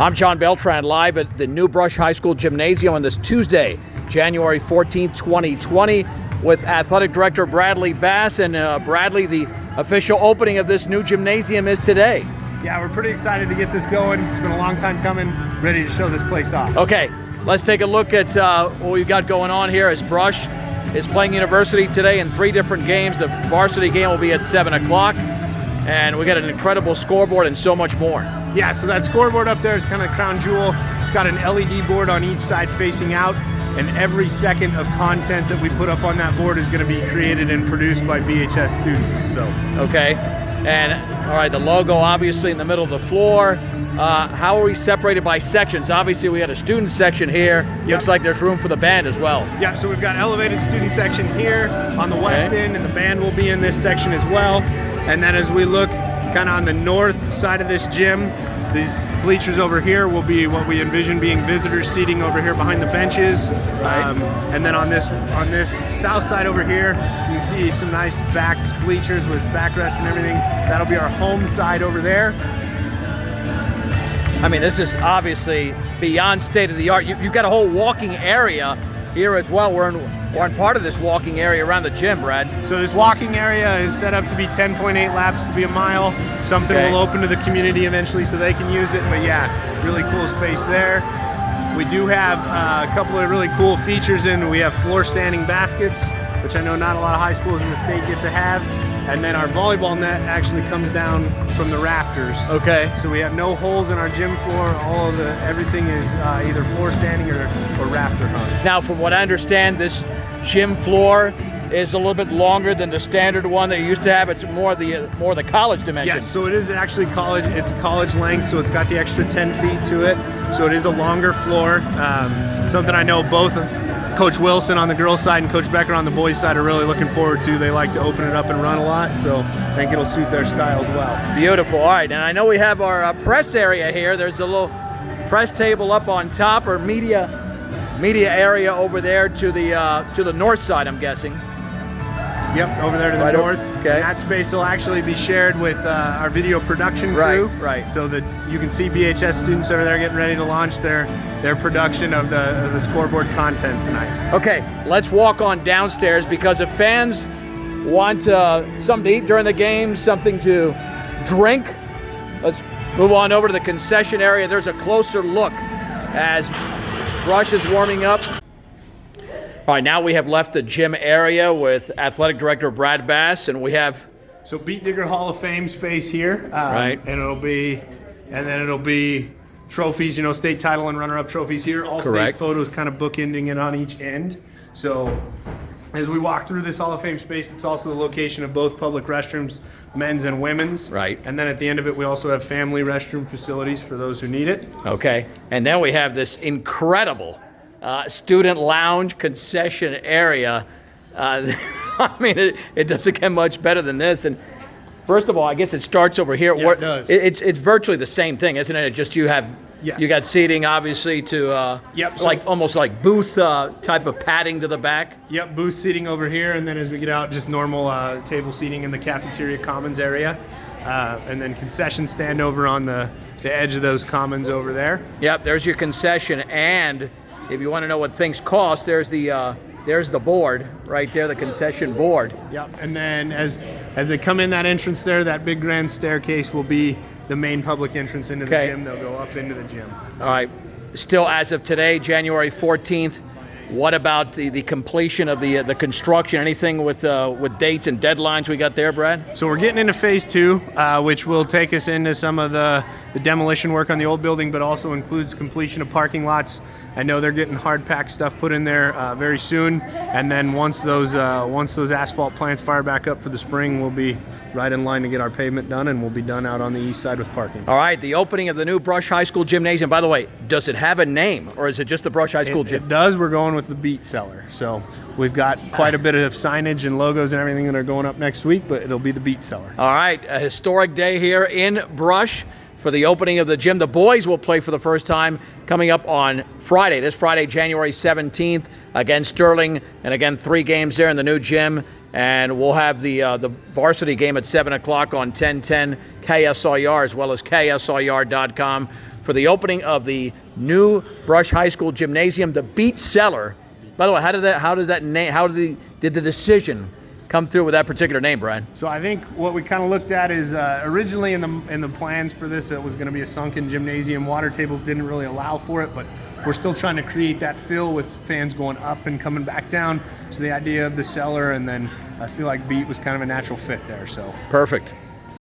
I'm John Beltran, live at the New Brush High School Gymnasium on this Tuesday, January 14th, 2020, with Athletic Director Bradley Bass. And Bradley, the official opening of this new gymnasium is today. Yeah, we're pretty excited to get this going. It's been a long time coming, ready to show this place off. Okay, let's take a look at what we've got going on here. As Brush is playing University today in 3 different games. The varsity game will be at 7 o'clock. And we got an incredible scoreboard and so much more. Yeah, so that scoreboard up there is kind of crown jewel. It's got an LED board on each side facing out, and every second of content that we put up on that board is going to be created and produced by BHS students. So okay, and all right, the logo obviously in the middle of the floor. How are we separated by sections? Obviously, we had a student section here. Yep. Looks like there's room for the band as well. Yeah, so we've got elevated student section here on the west end, and the band will be in this section as well. And then as we look kind of on the north side of this gym, these bleachers over here will be what we envision being visitor seating over here behind the benches. Right. And then on this south side over here, you can see some nice backed bleachers with backrests and everything. That'll be our home side over there. I mean, this is obviously beyond state of the art. You've got a whole walking area here as well. We're in part of this walking area around the gym, Brad. So this walking area is set up to be 10.8 laps to be a mile. Something will open to the community eventually so they can use it. But yeah, really cool space there. We do have a couple of really cool features in. We have floor standing baskets, which I know not a lot of high schools in the state get to have. And then our volleyball net actually comes down from the rafters. Okay. So we have no holes in our gym floor. Everything is either floor standing or rafter hung. Now, from what I understand, this gym floor is a little bit longer than the standard one that you used to have. It's more the college dimension. Yes, so it is actually college. It's college length, so it's got the extra 10 feet to it. So it is a longer floor. Something I know both Coach Wilson on the girls' side and Coach Becker on the boys' side are really looking forward to. They like to open it up and run a lot, so I think it'll suit their style as well. Beautiful. All right, and I know we have our press area here. There's a little press table up on top, or media area over there to the north side, I'm guessing. Yep, over there to the north. Okay. And that space will actually be shared with our video production crew. Right. So that you can see BHS students over there getting ready to launch their production of the scoreboard content tonight. Okay, let's walk on downstairs, because if fans want something to eat during the game, something to drink, let's move on over to the concession area. There's a closer look as Brush is warming up. All right, now we have left the gym area with Athletic Director Brad Bass, and we have Beet Digger Hall of Fame space here, right? And it'll be trophies, state title and runner-up trophies here. All correct. State photos, kind of bookending it on each end. So as we walk through this Hall of Fame space, it's also the location of both public restrooms, men's and women's. Right. And then at the end of it, we also have family restroom facilities for those who need it. Okay, and then we have this incredible student lounge concession area. I mean, it doesn't get much better than this. And first of all, I guess it starts over here. Yeah, it does. It's virtually the same thing, isn't it? It just you got seating, obviously, to almost like booth type of padding to the back. Yep, booth seating over here, and then as we get out, just normal table seating in the cafeteria commons area, and then concession stand over on the edge of those commons over there. Yep, there's your concession, and if you want to know what things cost, there's the board right there, the concession board. Yep, and then as they come in that entrance there, that big grand staircase will be the main public entrance into the gym. They'll go up into the gym. All right. Still, as of today, January 14th, what about the completion of the construction? Anything with dates and deadlines we got there, Brad? So we're getting into phase 2, which will take us into some of the demolition work on the old building, but also includes completion of parking lots. I know they're getting hard packed stuff put in there very soon, and then once those asphalt plants fire back up for the spring, we'll be right in line to get our pavement done, and we'll be done out on the east side with parking. All right, the opening of the new Brush High School Gymnasium. By the way, does it have a name, or is it just the Brush High School Gym? It does. We're going with the Beet Cellar. So we've got quite a bit of signage and logos and everything that are going up next week, but it'll be the Beet Cellar. All right, a historic day here in Brush for the opening of the gym. The boys will play for the first time coming up on Friday, this Friday, January 17th, against Sterling, and again, 3 games there in the new gym. And we'll have the varsity game at 7 o'clock on 1010 KSIR, as well as KSIR.com for the opening of the new Brush High School Gymnasium, the Beet Cellar. By the way, did the decision come through with that particular name, Brian? So I think what we kind of looked at is originally in the plans for this, it was going to be a sunken gymnasium. Water tables didn't really allow for it, but we're still trying to create that feel with fans going up and coming back down. So the idea of the cellar, and then I feel like Beet was kind of a natural fit there. So perfect.